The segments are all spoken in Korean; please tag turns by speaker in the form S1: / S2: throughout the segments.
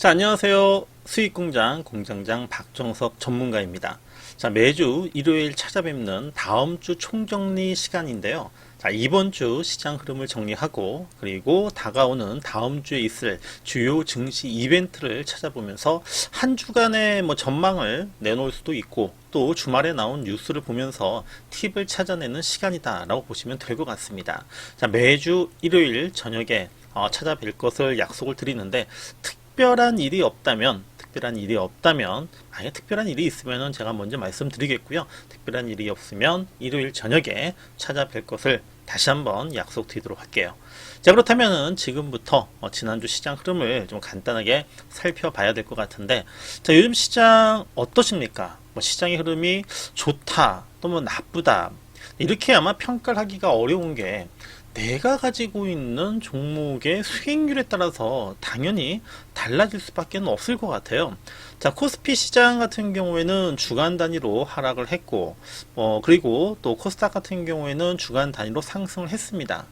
S1: 자, 안녕하세요. 수익공장 공장장 박정석 전문가입니다. 자, 매주 일요일 찾아뵙는 다음 주 총정리 시간인데요. 자, 이번 주 시장 흐름을 정리하고 그리고 다가오는 다음 주에 있을 주요 증시 이벤트를 찾아보면서 한 주간의 전망을 내놓을 수도 있고 또 주말에 나온 뉴스를 보면서 팁을 찾아내는 시간이다라고 보시면 될 것 같습니다. 자, 매주 일요일 저녁에 찾아뵐 것을 약속을 드리는데 특별한 일이 없다면 만약에 특별한 일이 있으면 제가 먼저 말씀드리겠고요. 특별한 일이 없으면 일요일 저녁에 찾아뵐 것을 다시 한번 약속드리도록 할게요. 자, 그렇다면 지금부터 지난주 시장 흐름을 좀 간단하게 살펴봐야 될 것 같은데, 자, 요즘 시장 어떠십니까? 시장의 흐름이 좋다 또 나쁘다 이렇게 아마 평가를 하기가 어려운 게, 내가 가지고 있는 종목의 수익률에 따라서 당연히 달라질 수밖에 없을 것 같아요. 자, 코스피 시장 같은 경우에는 주간 단위로 하락을 했고, 그리고 또 코스닥 같은 경우에는 주간 단위로 상승을 했습니다.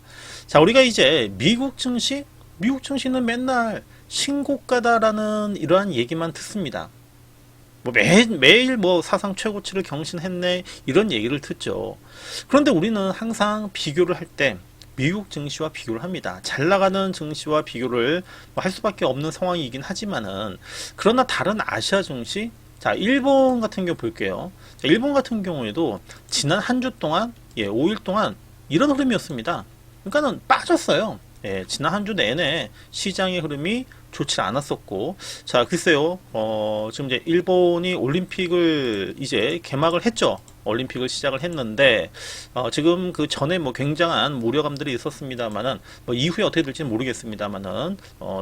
S1: 자, 우리가 이제 미국 증시는 맨날 신고가다라는 이러한 얘기만 듣습니다. 매일 사상 최고치를 경신했네 이런 얘기를 듣죠. 그런데 우리는 항상 비교를 할 때 미국 증시와 비교를 합니다. 잘 나가는 증시와 비교를 할 수밖에 없는 상황이긴 하지만은, 그러나 다른 아시아 증시, 자, 일본 같은 경우 볼게요. 자, 일본 같은 경우에도 지난 한 주 동안, 5일 동안 이런 흐름이었습니다. 그러니까는 빠졌어요. 지난 한 주 내내 시장의 흐름이 좋지 않았었고, 자, 글쎄요, 지금 이제 일본이 올림픽을 이제 개막을 했죠. 올림픽을 시작을 했는데, 지금 그 전에 굉장한 우려감들이 있었습니다만은, 이후에 어떻게 될지는 모르겠습니다만은,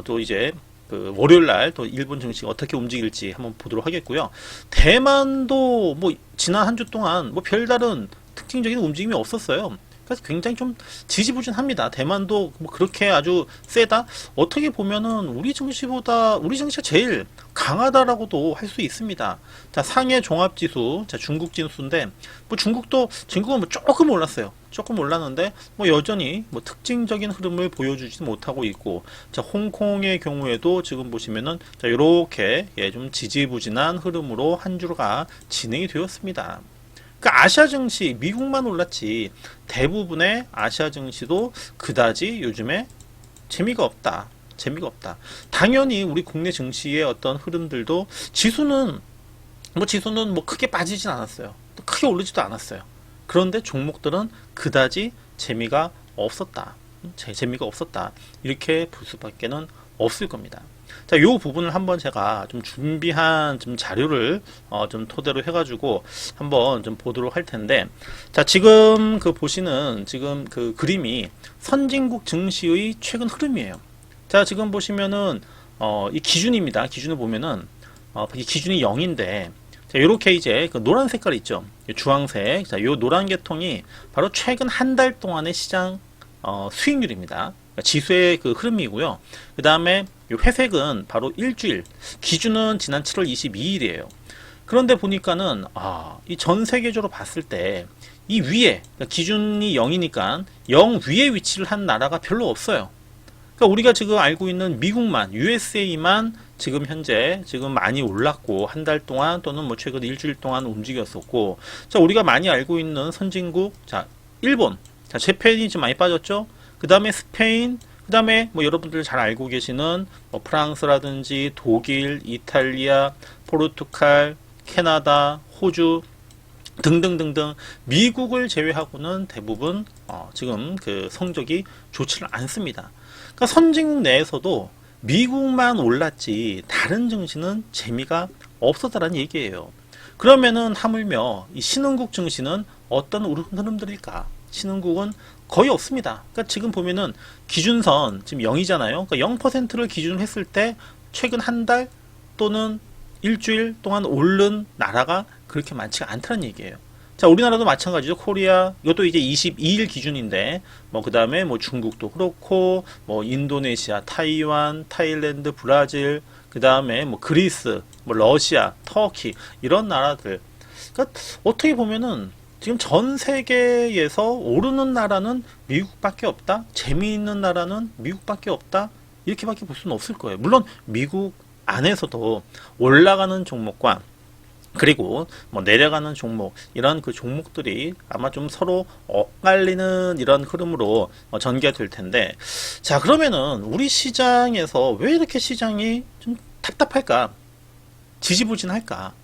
S1: 또 이제 그 월요일 날 또 일본 증시가 어떻게 움직일지 한번 보도록 하겠고요. 대만도 지난 한 주 동안 별다른 특징적인 움직임이 없었어요. 그래서 굉장히 좀 지지부진합니다. 대만도 그렇게 아주 세다? 어떻게 보면은 우리 증시가 제일 강하다라고도 할 수 있습니다. 자, 상해 종합지수, 자, 중국 지수인데, 중국은 조금 올랐어요. 조금 올랐는데, 여전히 특징적인 흐름을 보여주지 못하고 있고, 자, 홍콩의 경우에도 지금 보시면은, 자, 요렇게, 좀 지지부진한 흐름으로 한 주가 진행이 되었습니다. 아시아 증시, 미국만 올랐지 대부분의 아시아 증시도 그다지 요즘에 재미가 없다. 당연히 우리 국내 증시의 어떤 흐름들도 지수는 크게 빠지진 않았어요. 또 크게 오르지도 않았어요. 그런데 종목들은 그다지 재미가 없었다. 이렇게 볼 수밖에는 없을 겁니다. 자, 요 부분을 한번 제가 좀 준비한 자료를 좀 토대로 해가지고 한번 좀 보도록 할 텐데, 자, 지금 보시는 그 그림이 선진국 증시의 최근 흐름이에요. 자, 지금 보시면은 이 기준입니다. 기준을 보면은 이 기준이 0인데, 자, 요렇게 이제 그 노란 색깔 있죠. 주황색. 자, 요 노란 계통이 바로 최근 한 달 동안의 시장 수익률입니다. 지수의 그 흐름이고요. 그 다음에 이 회색은 바로 일주일, 기준은 지난 7월 22일이에요. 그런데 보니까는 이 전 세계적으로 봤을 때 이 위에, 그러니까 기준이 0이니까 0 위에 위치를 한 나라가 별로 없어요. 그러니까 우리가 지금 알고 있는 미국만, USA만 지금 현재 많이 올랐고, 한 달 동안 또는 최근 일주일 동안 움직였었고, 자, 우리가 많이 알고 있는 선진국, 자, 일본, 자, 재팬이 좀 많이 빠졌죠. 그 다음에 스페인, 그 다음에 여러분들 잘 알고 계시는 프랑스라든지 독일, 이탈리아, 포르투갈, 캐나다, 호주 등등등등, 미국을 제외하고는 대부분 지금 그 성적이 좋지는 않습니다. 그러니까 선진국 내에서도 미국만 올랐지 다른 증시는 재미가 없었다라는 얘기예요. 그러면은 하물며 이 신흥국 증시는 어떤 흐름들일까? 신흥국은 거의 없습니다. 그러니까 지금 보면은 기준선 지금 0이잖아요. 그러니까 0%를 기준으로 했을 때 최근 한 달 또는 일주일 동안 오른 나라가 그렇게 많지가 않다는 얘기예요. 자, 우리나라도 마찬가지죠. 코리아, 이것도 이제 22일 기준인데, 그 다음에 중국도 그렇고, 인도네시아, 타이완, 타일랜드, 브라질, 그 다음에 그리스, 러시아, 터키, 이런 나라들. 그러니까 어떻게 보면은 지금 전 세계에서 오르는 나라는 미국밖에 없다. 재미있는 나라는 미국밖에 없다. 이렇게밖에 볼 수는 없을 거예요. 물론 미국 안에서도 올라가는 종목과 그리고 뭐 내려가는 종목 이런 그 종목들이 아마 좀 서로 엇갈리는 이런 흐름으로 전개가 될 텐데, 자 그러면은 우리 시장에서 왜 이렇게 시장이 좀 답답할까, 지지부진할까?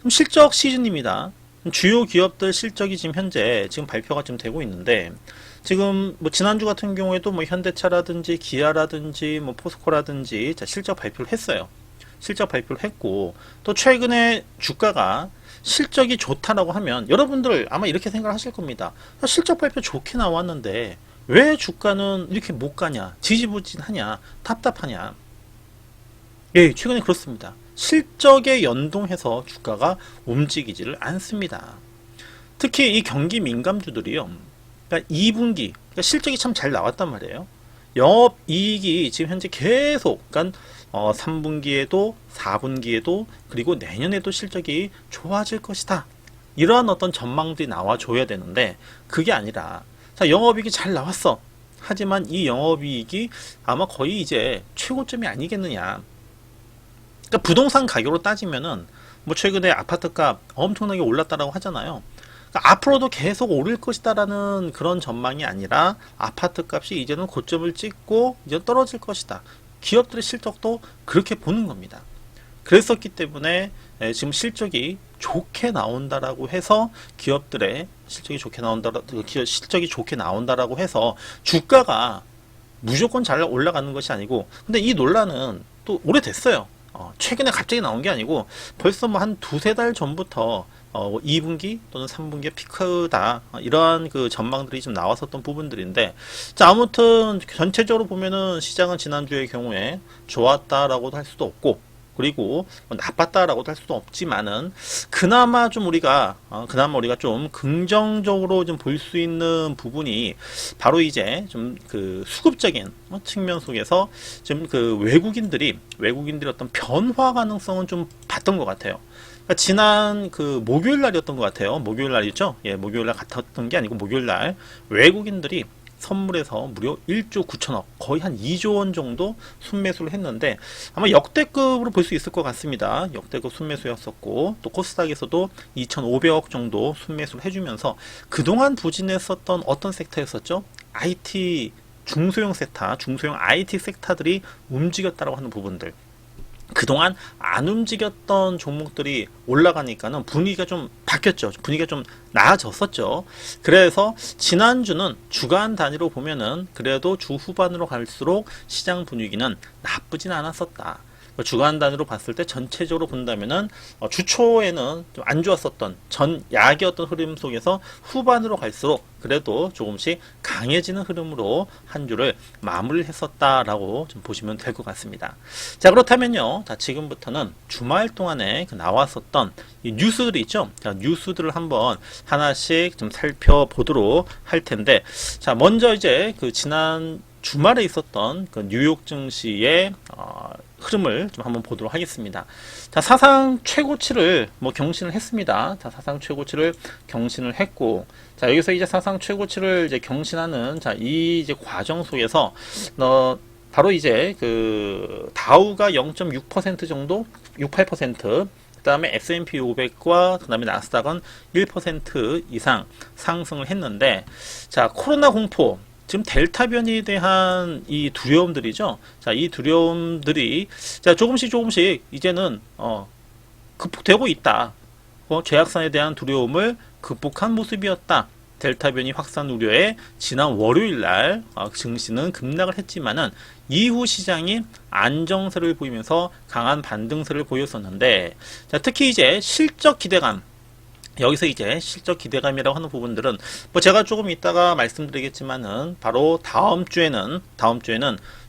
S1: 좀 실적 시즌입니다. 주요 기업들 실적이 지금 현재 지금 발표가 좀 되고 있는데, 지금 뭐 지난주 같은 경우에도 뭐 현대차라든지 기아라든지 뭐 포스코라든지 자 실적 발표를 했어요. 실적 발표를 했고, 또 최근에 주가가 실적이 좋다라고 하면 여러분들 아마 이렇게 생각을 하실 겁니다. 실적 발표 좋게 나왔는데 왜 주가는 이렇게 못 가냐, 지지부진하냐, 답답하냐. 예, 최근에 그렇습니다. 실적에 연동해서 주가가 움직이지를 않습니다. 특히 이 경기 민감주들이요, 그러니까 2분기 그러니까 실적이 참 잘 나왔단 말이에요. 영업이익이 지금 현재 계속, 그러니까 3분기에도 4분기에도 그리고 내년에도 실적이 좋아질 것이다, 이러한 어떤 전망들이 나와줘야 되는데, 그게 아니라 자 영업이익이 잘 나왔어, 하지만 이 영업이익이 아마 거의 이제 최고점이 아니겠느냐. 그러니까 부동산 가격으로 따지면은 뭐 최근에 아파트값 엄청나게 올랐다라고 하잖아요. 그러니까 앞으로도 계속 오를 것이다라는 그런 전망이 아니라 아파트 값이 이제는 고점을 찍고 이제 떨어질 것이다. 기업들의 실적도 그렇게 보는 겁니다. 그랬었기 때문에 지금 실적이 좋게 나온다라고 해서 기업들의 실적이 좋게 나온다라고 해서 주가가 무조건 잘 올라가는 것이 아니고, 근데 이 논란은 또 오래됐어요. 최근에 갑자기 나온 게 아니고 벌써 뭐 한 두세 달 전부터 2분기 또는 3분기에 피크다, 이러한 그 전망들이 좀 나왔었던 부분들인데, 자 아무튼 전체적으로 보면은 시장은 지난주의 경우에 좋았다라고도 할 수도 없고, 그리고 뭐 나빴다라고도 할 수도 없지만은 그나마 우리가 좀 긍정적으로 좀 볼 수 있는 부분이 바로 이제 좀 그 수급적인 측면 속에서 좀 그 외국인들이 어떤 변화 가능성은 좀 봤던 것 같아요. 그러니까 지난 그 목요일 날이었던 것 같아요. 목요일 날이죠. 예, 목요일 날 같았던 게 아니고 목요일 날 외국인들이 선물에서 무려 1조 9천억, 거의 한 2조 원 정도 순매수를 했는데 아마 역대급으로 볼 수 있을 것 같습니다. 역대급 순매수였었고, 또 코스닥에서도 2,500억 정도 순매수를 해주면서 그동안 부진했었던 어떤 섹터였었죠? IT 중소형 IT 섹터들이 움직였다고 하는 부분들, 그동안 안 움직였던 종목들이 올라가니까는 분위기가 좀 바뀌었죠. 분위기가 좀 나아졌었죠. 그래서 지난주는 주간 단위로 보면은 그래도 주 후반으로 갈수록 시장 분위기는 나쁘진 않았었다. 주간 단위로 봤을 때 전체적으로 본다면은 주 초에는 좀 안 좋았었던 전 약의 어떤 흐름 속에서 후반으로 갈수록 그래도 조금씩 강해지는 흐름으로 한 주를 마무리를 했었다라고 좀 보시면 될 것 같습니다. 자 그렇다면요, 자 지금부터는 주말 동안에 나왔었던 이 뉴스들이 있죠. 자 뉴스들을 한번 하나씩 좀 살펴보도록 할 텐데, 자 먼저 이제 그 지난 주말에 있었던 그 뉴욕 증시의 흐름을 좀 한번 보도록 하겠습니다. 자, 사상 최고치를 뭐 경신을 했습니다. 자, 사상 최고치를 경신을 했고, 자, 여기서 이제 사상 최고치를 이제 경신하는 이 이제 과정 속에서 바로 이제 그 다우가 0.6% 정도, 68%, 그다음에 S&P 500과 그다음에 나스닥은 1% 이상 상승을 했는데, 자, 코로나 공포, 지금 델타 변이에 대한 이 두려움들이죠. 자, 이 두려움들이 자 조금씩 이제는 극복되고 있다. 죄악산에 대한 두려움을 극복한 모습이었다. 델타 변이 확산 우려에 지난 월요일 날 증시는 급락을 했지만은 이후 시장이 안정세를 보이면서 강한 반등세를 보였었는데, 자, 특히 이제 실적 기대감, 여기서 이제 실적 기대감이라고 하는 부분들은 뭐 제가 조금 이따가 말씀드리겠지만은 바로 다음 주에는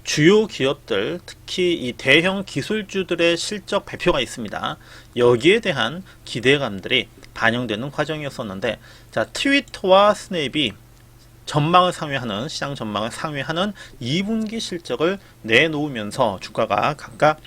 S1: 주요 기업들, 특히 이 대형 기술주들의 실적 발표가 있습니다. 여기에 대한 기대감들이 반영되는 과정이었었는데, 자 트위터와 스냅이 시장 전망을 상회하는 2분기 실적을 내놓으면서 주가가 각각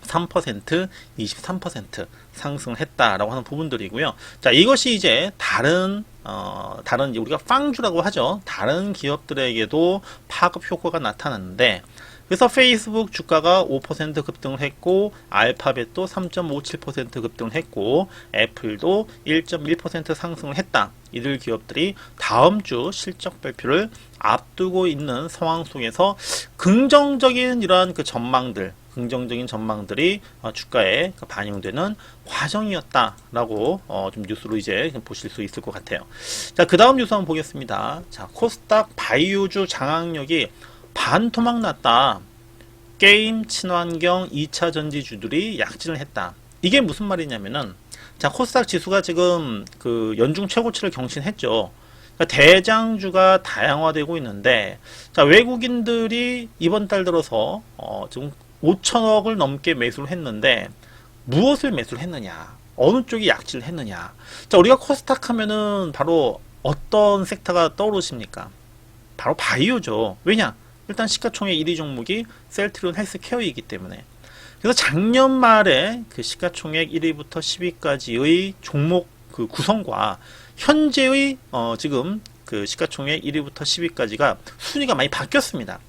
S1: 3%, 23% 상승을 했다라고 하는 부분들이고요. 자, 이것이 이제 다른 우리가 빵주라고 하죠. 다른 기업들에게도 파급 효과가 나타났는데, 그래서 페이스북 주가가 5% 급등을 했고, 알파벳도 3.57% 급등을 했고, 애플도 1.1% 상승을 했다. 이들 기업들이 다음 주 실적 발표를 앞두고 있는 상황 속에서 긍정적인 이러한 그 전망들, 긍정적인 전망들이 주가에 반영되는 과정이었다라고 좀 뉴스로 이제 보실 수 있을 것 같아요. 자, 그 다음 뉴스 한번 보겠습니다. 자, 코스닥 바이오주 장악력이 반토막 났다. 게임, 친환경, 2차 전지주들이 약진을 했다. 이게 무슨 말이냐면은, 자, 코스닥 지수가 지금 그 연중 최고치를 경신했죠. 그러니까 대장주가 다양화되고 있는데, 자, 외국인들이 이번 달 들어서 지금 5천억을 넘게 매수를 했는데, 무엇을 매수를 했느냐? 어느 쪽이 약진을 했느냐? 자, 우리가 코스닥 하면은 바로 어떤 섹터가 떠오르십니까? 바로 바이오죠. 왜냐? 일단 시가총액 1위 종목이 셀트리온 헬스케어이기 때문에. 그래서 작년 말에 그 시가총액 1위부터 10위까지의 종목 그 구성과 현재의 지금 그 시가총액 1위부터 10위까지가 순위가 많이 바뀌었습니다.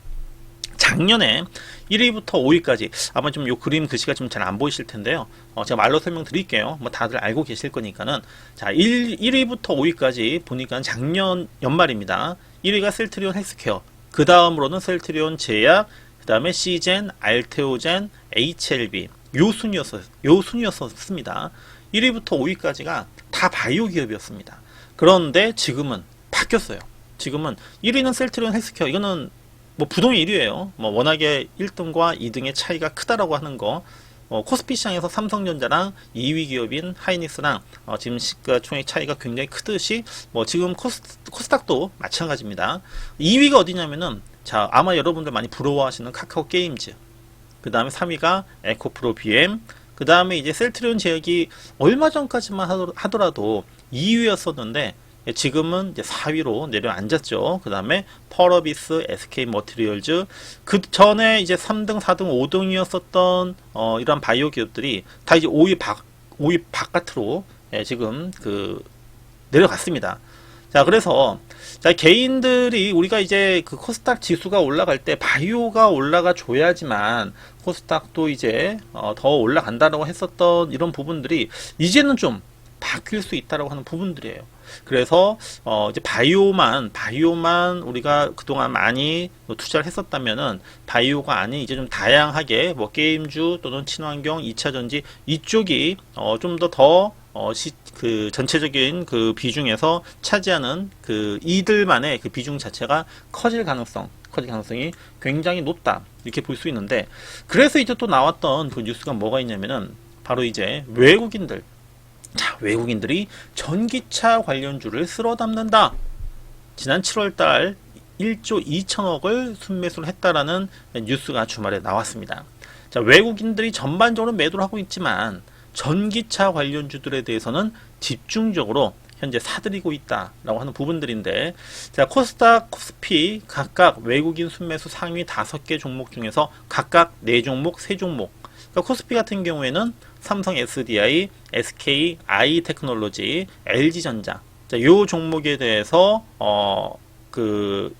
S1: 작년에 1위부터 5위까지 아마 좀 요 그림 글씨가 좀 잘 안 보이실 텐데요. 제가 말로 설명드릴게요. 뭐 다들 알고 계실 거니까는. 자, 1위부터 5위까지 보니까 작년 연말입니다. 1위가 셀트리온 헬스케어, 그 다음으로는 셀트리온 제약, 그 다음에 시젠, 알테오젠, HLB 요 순위였습니다. 1위부터 5위까지가 다 바이오 기업이었습니다. 그런데 지금은 바뀌었어요. 지금은 1위는 셀트리온 헬스케어, 이거는 뭐 부동의 1위예요. 뭐 워낙에 1등과 2등의 차이가 크다라고 하는 거. 코스피 시장에서 삼성전자랑 2위 기업인 하이닉스랑 지금 시가총액 차이가 굉장히 크듯이 뭐 지금 코스닥도 마찬가지입니다. 2위가 어디냐면은, 자, 아마 여러분들 많이 부러워하시는 카카오 게임즈, 그 다음에 3위가 에코프로 BM, 그 다음에 이제 셀트리온 제약이 얼마 전까지만 하더라도 2위였었는데 지금은 이제 4위로 내려앉았죠. 그 다음에 펄어비스, SK 머티리얼즈, 그 전에 이제 3등, 4등, 5등이었었던 이런 바이오 기업들이 다 이제 5위 바깥으로 지금 그 내려갔습니다. 자, 그래서 자, 개인들이 우리가 이제 그 코스닥 지수가 올라갈 때 바이오가 올라가 줘야지만 코스닥도 이제 더 올라간다라고 했었던 이런 부분들이 이제는 좀 바뀔 수 있다라고 하는 부분들이에요. 그래서 이제 바이오만 우리가 그동안 많이 투자를 했었다면은 바이오가 아닌 이제 좀 다양하게 뭐 게임주 또는 친환경, 2차 전지 이쪽이 좀 더 그 전체적인 그 비중에서 차지하는 그 이들만의 그 비중 자체가 커질 가능성이 굉장히 높다, 이렇게 볼 수 있는데, 그래서 이제 또 나왔던 그 뉴스가 뭐가 있냐면은 바로 이제 외국인들이 전기차 관련주를 쓸어 담는다. 지난 7월달 1조 2천억을 순매수를 했다라는 뉴스가 주말에 나왔습니다. 자, 외국인들이 전반적으로 매도를 하고 있지만 전기차 관련주들에 대해서는 집중적으로 현재 사들이고 있다라고 하는 부분들인데, 자, 코스닥, 코스피 각각 외국인 순매수 상위 5개 종목 중에서 각각 4종목, 3종목. 그러니까 코스피 같은 경우에는 삼성 SDI, SK, 아이테크놀로지, LG전자, 자, 요 종목에 대해서 그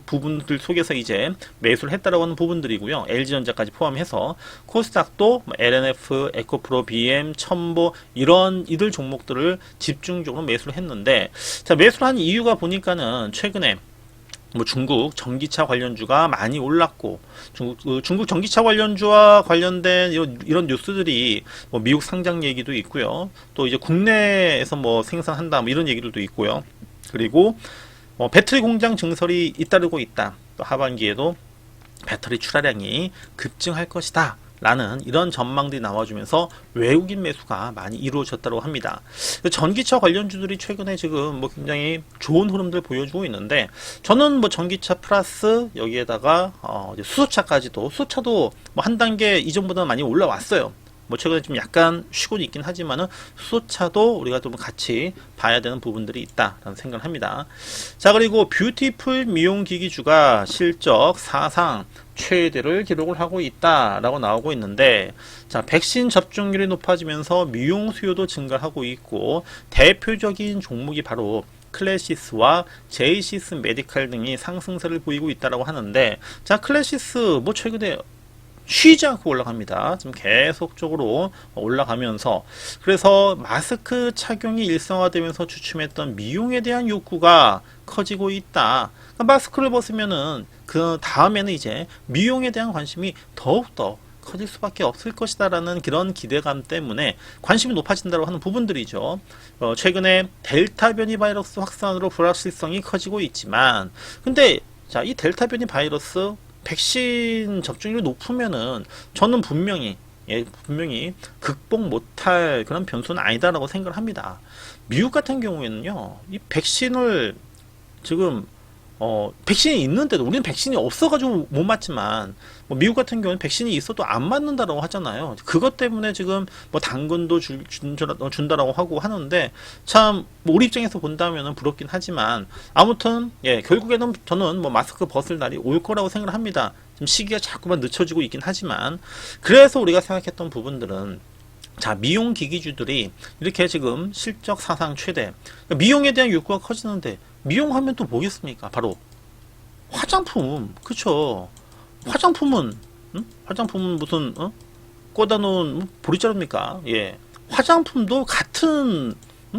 S1: 부분들 속에서 이제 매수를 했다라고 하는 부분들이고요. LG전자까지 포함해서 코스닥도 LNF, 에코프로, BM, 첨보 이들 종목들을 집중적으로 매수를 했는데, 자, 매수를 한 이유가 보니까는 최근에 뭐 중국 전기차 관련주가 많이 올랐고, 중국 전기차 관련주와 관련된 이런 뉴스들이 뭐 미국 상장 얘기도 있고요. 또 이제 국내에서 뭐 생산한다 뭐 이런 얘기들도 있고요. 그리고 배터리 공장 증설이 잇따르고 있다. 또 하반기에도 배터리 출하량이 급증할 것이다 라는 이런 전망들이 나와주면서 외국인 매수가 많이 이루어졌다고 합니다. 전기차 관련주들이 최근에 지금 뭐 굉장히 좋은 흐름들 보여주고 있는데, 저는 뭐 전기차 플러스 여기에다가 수소차까지도, 수소차도 뭐 한 단계 이전보다 많이 올라왔어요. 뭐 최근에 좀 약간 쉬고 있긴 하지만은 수소차도 우리가 좀 같이 봐야 되는 부분들이 있다라는 생각을 합니다. 자, 그리고 뷰티풀 미용기기주가 실적 사상 최대를 기록을 하고 있다라고 나오고 있는데, 자, 백신 접종률이 높아지면서 미용 수요도 증가하고 있고, 대표적인 종목이 바로 클래시스와 제이시스 메디칼 등이 상승세를 보이고 있다라고 하는데, 자, 클래시스 뭐 최근에 쉬지 않고 올라갑니다. 지금 계속적으로 올라가면서, 그래서 마스크 착용이 일상화되면서 주춤했던 미용에 대한 욕구가 커지고 있다. 그러니까 마스크를 벗으면은 그 다음에는 이제 미용에 대한 관심이 더욱더 커질 수밖에 없을 것이다라는 그런 기대감 때문에 관심이 높아진다고 하는 부분들이죠. 최근에 델타 변이 바이러스 확산으로 불확실성이 커지고 있지만, 근데 자, 이 델타 변이 바이러스 백신 접종률이 높으면은 저는 분명히 분명히 극복 못할 그런 변수는 아니다라고 생각을 합니다. 미국 같은 경우에는요, 이 백신을 지금 백신이 있는데도, 우리는 백신이 없어가지고 못 맞지만, 뭐 미국 같은 경우는 백신이 있어도 안 맞는다라고 하잖아요. 그것 때문에 지금 뭐 당근도 준다라고 하고 하는데, 참, 뭐 우리 입장에서 본다면은 부럽긴 하지만, 아무튼, 결국에는 저는 뭐 마스크 벗을 날이 올 거라고 생각을 합니다. 지금 시기가 자꾸만 늦춰지고 있긴 하지만, 그래서 우리가 생각했던 부분들은, 자, 미용 기기주들이 이렇게 지금 실적 사상 최대, 미용에 대한 욕구가 커지는데, 미용하면 또 뭐겠습니까? 바로 화장품. 그쵸? 화장품은 화장품은 무슨 꽂아 놓은 보리자루입니까? 예. 화장품도 같은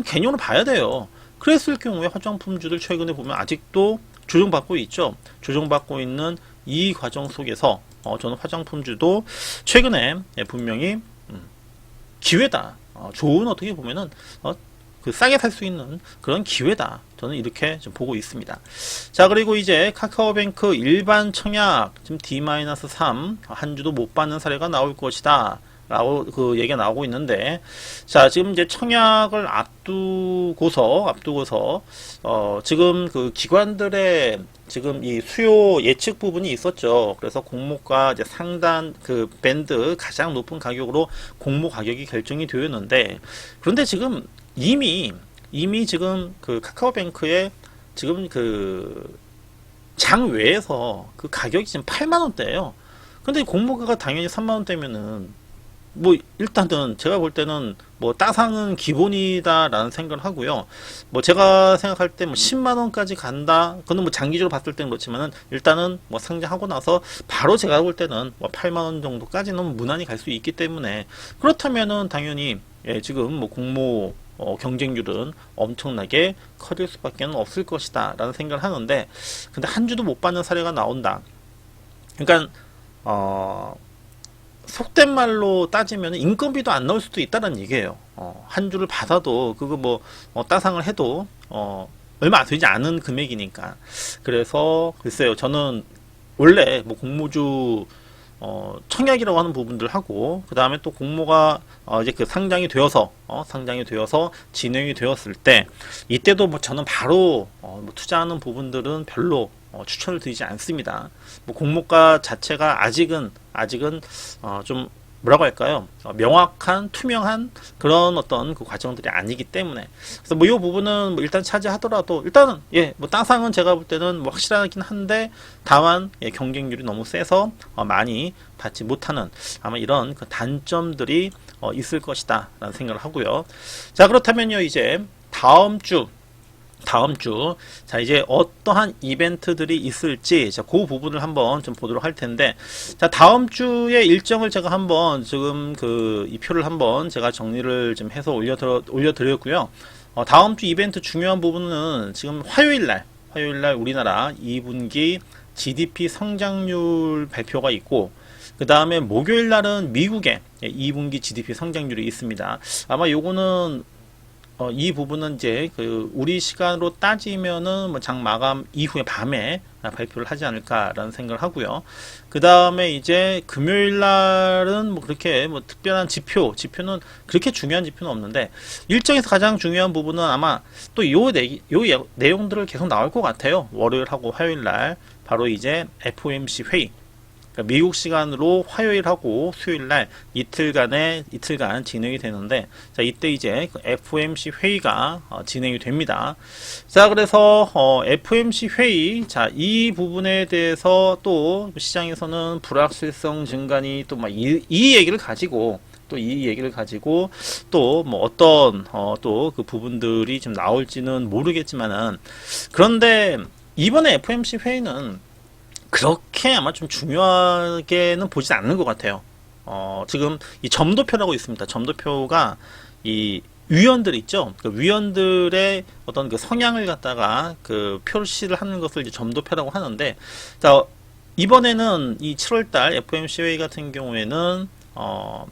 S1: 개념으로 봐야 돼요. 그랬을 경우에 화장품주들 최근에 보면 아직도 조정받고 있죠. 조정받고 있는 이 과정 속에서 저는 화장품주도 최근에 분명히 기회다. 좋은, 어떻게 보면은 그 싸게 살 수 있는 그런 기회다. 저는 이렇게 좀 보고 있습니다. 자, 그리고 이제 카카오뱅크 일반 청약 지금 D-3 한 주도 못 받는 사례가 나올 것이다 라고 그 얘기가 나오고 있는데, 자, 지금 이제 청약을 앞두고서 지금 그 기관들의 지금 이 수요 예측 부분이 있었죠. 그래서 공모가 이제 상단 그 밴드 가장 높은 가격으로 공모 가격이 결정이 되었는데, 그런데 지금 이미 지금 그 카카오뱅크에 지금 그 장외에서 그 가격이 지금 8만 원대예요. 근데 공모가가 당연히 3만 원대면은 뭐 일단은 제가 볼 때는 뭐 따상은 기본이다라는 생각을 하고요. 뭐 제가 생각할 때 뭐 10만 원까지 간다. 그거는 뭐 장기적으로 봤을 때는 그렇지만은 일단은 뭐 상장하고 나서 바로 제가 볼 때는 뭐 8만 원 정도까지는 무난히 갈 수 있기 때문에, 그렇다면은 당연히 지금 뭐 공모 경쟁률은 엄청나게 커질 수밖에 없을 것이다 라는 생각을 하는데, 근데 한 주도 못 받는 사례가 나온다. 그러니까 속된 말로 따지면 인건비도 안 나올 수도 있다는 얘기예요. 한 주를 받아도 그거 뭐 따상을 해도 얼마 되지 않은 금액이니까. 그래서 글쎄요, 저는 원래 뭐 공모주 청약이라고 하는 부분들 하고, 그 다음에 또 공모가 이제 그 상장이 되어서 진행이 되었을 때, 이때도 뭐 저는 바로 뭐 투자하는 부분들은 별로 추천을 드리지 않습니다. 뭐 공모가 자체가 아직은 좀 뭐라고 할까요? 명확한, 투명한 그런 어떤 그 과정들이 아니기 때문에. 그래서 뭐 이 부분은 뭐 일단 차지하더라도, 일단은 뭐 따상은 제가 볼 때는 뭐 확실하긴 한데, 다만 경쟁률이 너무 세서 많이 받지 못하는 아마 이런 그 단점들이 있을 것이다 라는 생각을 하고요. 자, 그렇다면요, 이제 다음 주, 자, 이제 어떠한 이벤트들이 있을지, 자, 그 부분을 한번 좀 보도록 할 텐데, 자, 다음 주의 일정을 제가 한번 지금 이 표를 한번 제가 정리를 좀 해서 올려드렸고요. 다음 주 이벤트 중요한 부분은 지금 화요일 날 우리나라 2분기 GDP 성장률 발표가 있고, 그 다음에 목요일 날은 미국의 2분기 GDP 성장률이 있습니다. 아마 요거는 이 부분은 이제 그 우리 시간으로 따지면은 뭐 장 마감 이후에 밤에 발표를 하지 않을까라는 생각을 하고요. 그 다음에 이제 금요일 날은 뭐 그렇게 뭐 특별한 지표는 그렇게 중요한 지표는 없는데, 일정에서 가장 중요한 부분은 아마 또 요 내용들을 계속 나올 것 같아요. 월요일하고 화요일 날 바로 이제 FOMC 회의. 미국 시간으로 화요일하고 수요일날 이틀간 진행이 되는데, 자, 이때 이제 그 FOMC 회의가 진행이 됩니다. 자, 그래서 FOMC 회의, 자, 이 부분에 대해서 또 시장에서는 불확실성 증가니 또 막 이 얘기를 가지고 또 이 얘기를 가지고 또 뭐 어떤 또 그 부분들이 좀 나올지는 모르겠지만은, 그런데 이번에 FOMC 회의는 그렇게 아마 좀 중요하게는 보지 않는 것 같아요. 지금 이 점도표라고 있습니다. 점도표가 이 위원들 있죠. 그 위원들의 어떤 그 성향을 갖다가 그 표시를 하는 것을 이제 점도표라고 하는데, 자, 이번에는 이 7월달 FOMC 회의 같은 경우에는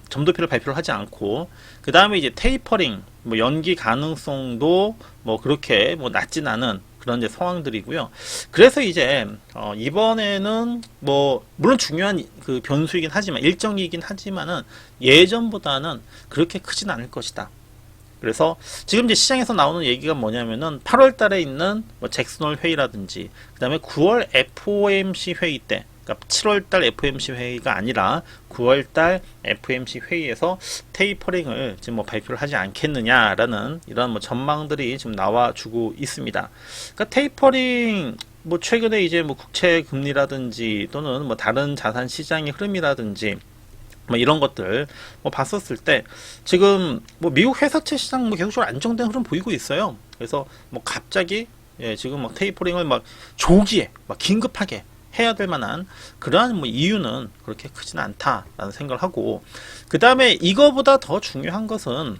S1: 점도표를 발표를 하지 않고, 그 다음에 이제 테이퍼링, 뭐 연기 가능성도 뭐 그렇게 뭐 낮진 않은 그런 이제 상황들이고요. 그래서 이제 이번에는 뭐 물론 중요한 그 변수이긴 하지만, 일정이긴 하지만은 예전보다는 그렇게 크진 않을 것이다. 그래서 지금 이제 시장에서 나오는 얘기가 뭐냐면은 8월 달에 있는 뭐 잭슨홀 회의라든지, 그 다음에 9월 FOMC 회의 때, 그러니까 7월 달 FOMC 회의가 아니라 9월 달 FOMC 회의에서 테이퍼링을 지금 뭐 발표를 하지 않겠느냐라는 이런 뭐 전망들이 지금 나와주고 있습니다. 그러니까 테이퍼링, 뭐 최근에 이제 뭐 국채 금리라든지 또는 뭐 다른 자산 시장의 흐름이라든지 뭐 이런 것들 뭐 봤었을 때 지금 뭐 미국 회사채 시장 뭐 계속적으로 안정된 흐름 보이고 있어요. 그래서 뭐 갑자기 지금 막 테이퍼링을 막 조기에 막 긴급하게 해야 될 만한 그러한 뭐 이유는 그렇게 크지는 않다라는 생각을 하고, 그 다음에 이거보다 더 중요한 것은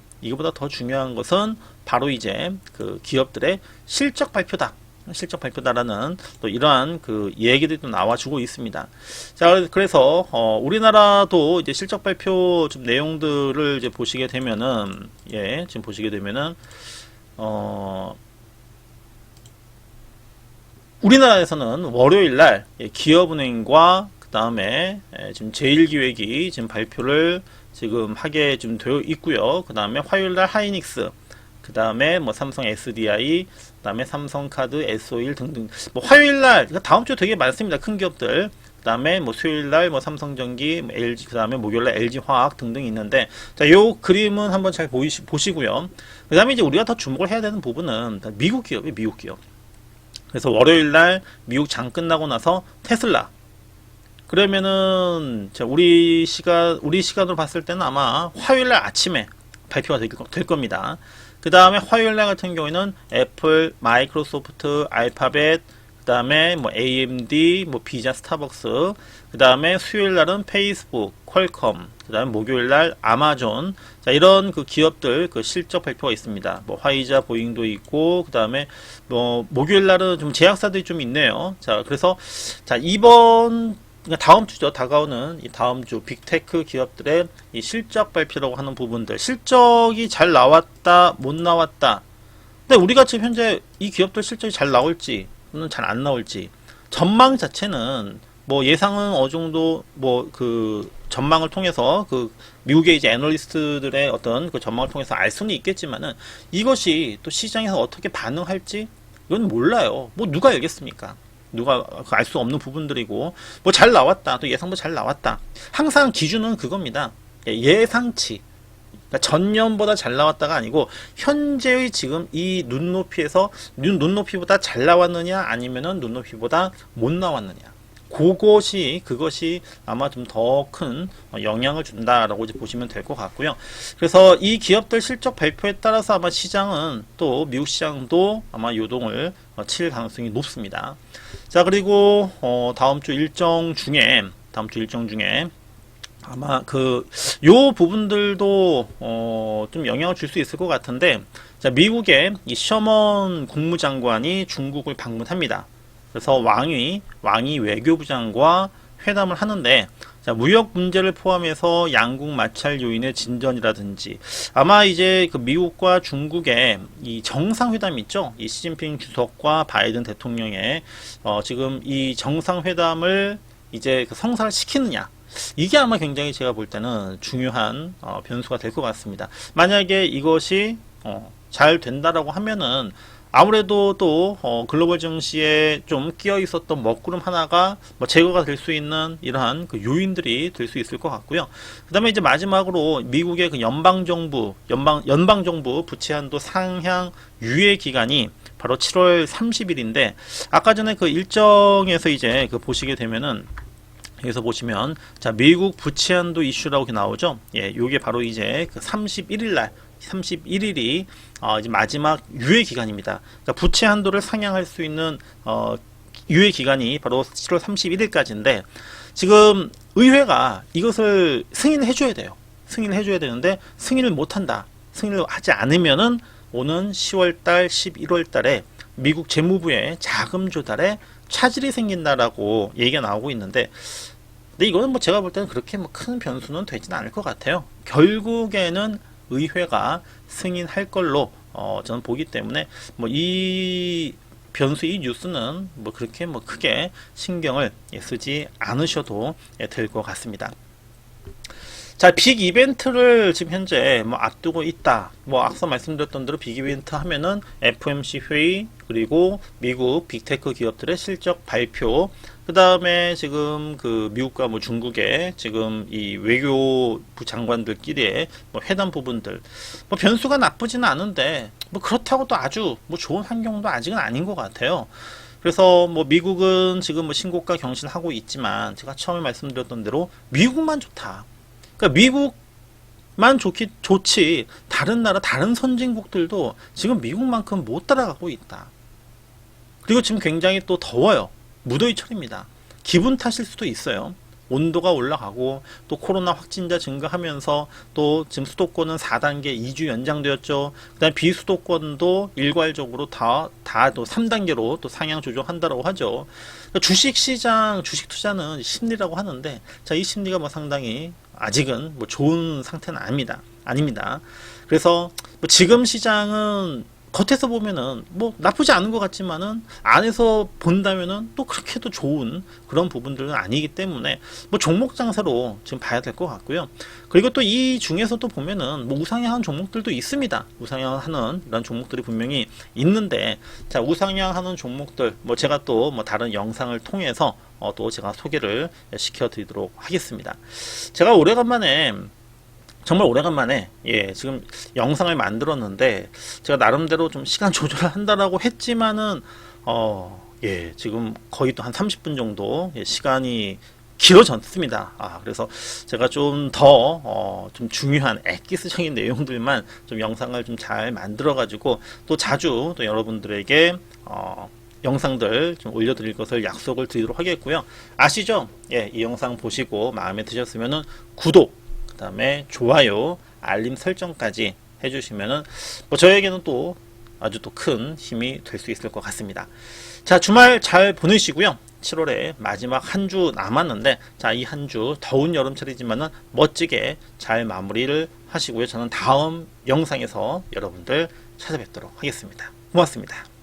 S1: 바로 이제 그 기업들의 실적 발표다라는 또 이러한 그 얘기들이 또 나와주고 있습니다. 자, 그래서 우리나라도 이제 실적 발표 좀 내용들을 이제 보시게 되면은, 지금 보시게 되면은 우리나라에서는 월요일 날 기업은행과 그 다음에 지금 제일기획이 지금 발표를 지금 하게 좀 되어 있고요. 그 다음에 화요일 날 하이닉스, 그 다음에 뭐 삼성 SDI, 그 다음에 삼성카드, S-오일 등등. 뭐 화요일 날, 다음 주 되게 많습니다. 큰 기업들. 그 다음에 뭐 수요일 날 뭐 삼성전기, 뭐 LG, 그 다음에 목요일 날 LG화학 등등 있는데, 자, 요 그림은 한번 잘 보시고요. 그 다음에 이제 우리가 더 주목을 해야 되는 부분은 미국 기업이에요, 미국 기업. 그래서 월요일 날 미국 장 끝나고 나서 테슬라. 그러면은 우리 시간으로 봤을 때는 아마 화요일 날 아침에 발표가 될 겁니다. 그 다음에 화요일 날 같은 경우에는 애플, 마이크로소프트, 알파벳, 그 다음에 뭐 AMD, 뭐 비자, 스타벅스, 그 다음에 수요일 날은 페이스북, 퀄컴, 그 다음에 목요일 날 아마존. 자, 이런 그 기업들 그 실적 발표가 있습니다. 뭐 화이자, 보잉도 있고, 그 다음에 뭐 목요일 날은 좀 제약사들이 좀 있네요. 자, 그래서 자, 그러니까 다음 주죠. 다가오는 이 다음 주 빅테크 기업들의 이 실적 발표라고 하는 부분들, 실적이 잘 나왔다, 못 나왔다. 근데 우리가 지금 현재 이 기업들 실적이 잘 나올지 또는 잘 안 나올지, 전망 자체는 뭐 예상은 어느 정도 뭐 그 전망을 통해서 그 미국의 이제 애널리스트들의 어떤 그 전망을 통해서 알 수는 있겠지만은, 이것이 또 시장에서 어떻게 반응할지 이건 몰라요. 뭐 누가 알겠습니까? 누가 알 수 없는 부분들이고, 뭐 잘 나왔다, 또 예상도 잘 나왔다. 항상 기준은 그겁니다. 예상치. 그러니까 전년보다 잘 나왔다가 아니고 현재의 지금 이 눈높이보다 잘 나왔느냐 아니면은 눈높이보다 못 나왔느냐. 그것이 아마 좀 더 큰 영향을 준다라고 이제 보시면 될 것 같고요. 그래서 이 기업들 실적 발표에 따라서 아마 시장은 또 미국 시장도 아마 요동을 칠 가능성이 높습니다. 자, 그리고 다음 주 일정 중에 아마 요 부분들도 좀 영향을 줄 수 있을 것 같은데, 자, 미국의 이 셔먼 국무장관이 중국을 방문합니다. 그래서 왕이 외교부장과 회담을 하는데, 자, 무역 문제를 포함해서 양국 마찰 요인의 진전이라든지, 아마 이제 그 미국과 중국의 이 정상회담 있죠? 이 시진핑 주석과 바이든 대통령의 지금 이 정상회담을 이제 그 성사를 시키느냐, 이게 아마 굉장히 제가 볼 때는 중요한 변수가 될 것 같습니다. 만약에 이것이 잘 된다라고 하면은 아무래도 또 글로벌 증시에 좀 끼어 있었던 먹구름 하나가 뭐 제거가 될 수 있는 이러한 그 요인들이 될 수 있을 것 같고요. 그다음에 이제 마지막으로 미국의 그 연방 정부 부채 한도 상향 유예 기간이 바로 7월 30일인데, 아까 전에 그 일정에서 이제 그 보시게 되면은 여기서 보시면 자 미국 부채 한도 이슈라고 나오죠. 예, 요게 바로 이제 그 31일이 이제 마지막 유예 기간입니다. 그러니까 부채 한도를 상향할 수 있는 유예 기간이 바로 7월 31일까지인데 지금 의회가 이것을 승인을 해줘야 돼요. 승인을 해줘야 되는데 승인을 못한다. 승인을 하지 않으면은 오는 10월달, 11월달에 미국 재무부의 자금 조달에 차질이 생긴다라고 얘기가 나오고 있는데, 근데 이거는 뭐 제가 볼 때는 그렇게 뭐 큰 변수는 되지는 않을 것 같아요. 결국에는 의회가 승인할 걸로 저는 보기 때문에 뭐 이 변수 이 뉴스는 뭐 그렇게 뭐 크게 신경을 쓰지 않으셔도 될 것 같습니다. 자, 빅 이벤트를 지금 현재 뭐 앞두고 있다. 뭐 앞서 말씀드렸던 대로 빅 이벤트 하면은 FOMC 회의, 그리고 미국 빅테크 기업들의 실적 발표, 그 다음에 지금 그 미국과 뭐 중국의 지금 이 외교부 장관들끼리의 뭐 회담 부분들, 뭐 변수가 나쁘지는 않은데 뭐 그렇다고 또 아주 뭐 좋은 환경도 아직은 아닌 것 같아요. 그래서 뭐 미국은 지금 뭐 신고가 경신하고 있지만 제가 처음에 말씀드렸던 대로 미국만 좋다. 그러니까 미국만 좋지 다른 나라 다른 선진국들도 지금 미국만큼 못 따라가고 있다. 그리고 지금 굉장히 또 더워요. 무더위철입니다. 기분 탓일 수도 있어요. 온도가 올라가고 또 코로나 확진자 증가하면서 또 지금 수도권은 4단계 2주 연장되었죠. 그 다음에 비수도권도 일괄적으로 다 또 3단계로 또 상향 조정한다라고 하죠. 그러니까 주식시장, 주식 투자는 심리라고 하는데, 자, 이 심리가 뭐 상당히 아직은 뭐 좋은 상태는 아닙니다. 그래서 뭐 지금 시장은 겉에서 보면은 뭐 나쁘지 않은 것 같지만은 안에서 본다면은 또 그렇게도 좋은 그런 부분들은 아니기 때문에 뭐 종목 장사로 지금 봐야 될 것 같고요. 그리고 또 이 중에서도 보면은 뭐 우상향하는 종목들도 있습니다. 우상향하는 이런 종목들이 분명히 있는데, 자, 우상향하는 종목들 뭐 제가 또 뭐 다른 영상을 통해서 또 제가 소개를 시켜드리도록 하겠습니다. 제가 정말 오래간만에 지금 영상을 만들었는데, 제가 나름대로 좀 시간 조절을 한다라고 했지만은 지금 거의 또 한 30분 정도 시간이 길어졌습니다. 그래서 제가 좀 더 좀 중요한 엑기스적인 내용들만 좀 영상을 좀 잘 만들어 가지고 또 자주 또 여러분들에게 영상들 좀 올려드릴 것을 약속을 드리도록 하겠고요. 아시죠? 이 영상 보시고 마음에 드셨으면은 구독, 그 다음에 좋아요, 알림 설정까지 해주시면은 뭐 저에게는 또 아주 또 큰 힘이 될 수 있을 것 같습니다. 자, 주말 잘 보내시고요. 7월에 마지막 한 주 남았는데, 자, 이 한 주 더운 여름철이지만은 멋지게 잘 마무리를 하시고요. 저는 다음 영상에서 여러분들 찾아뵙도록 하겠습니다. 고맙습니다.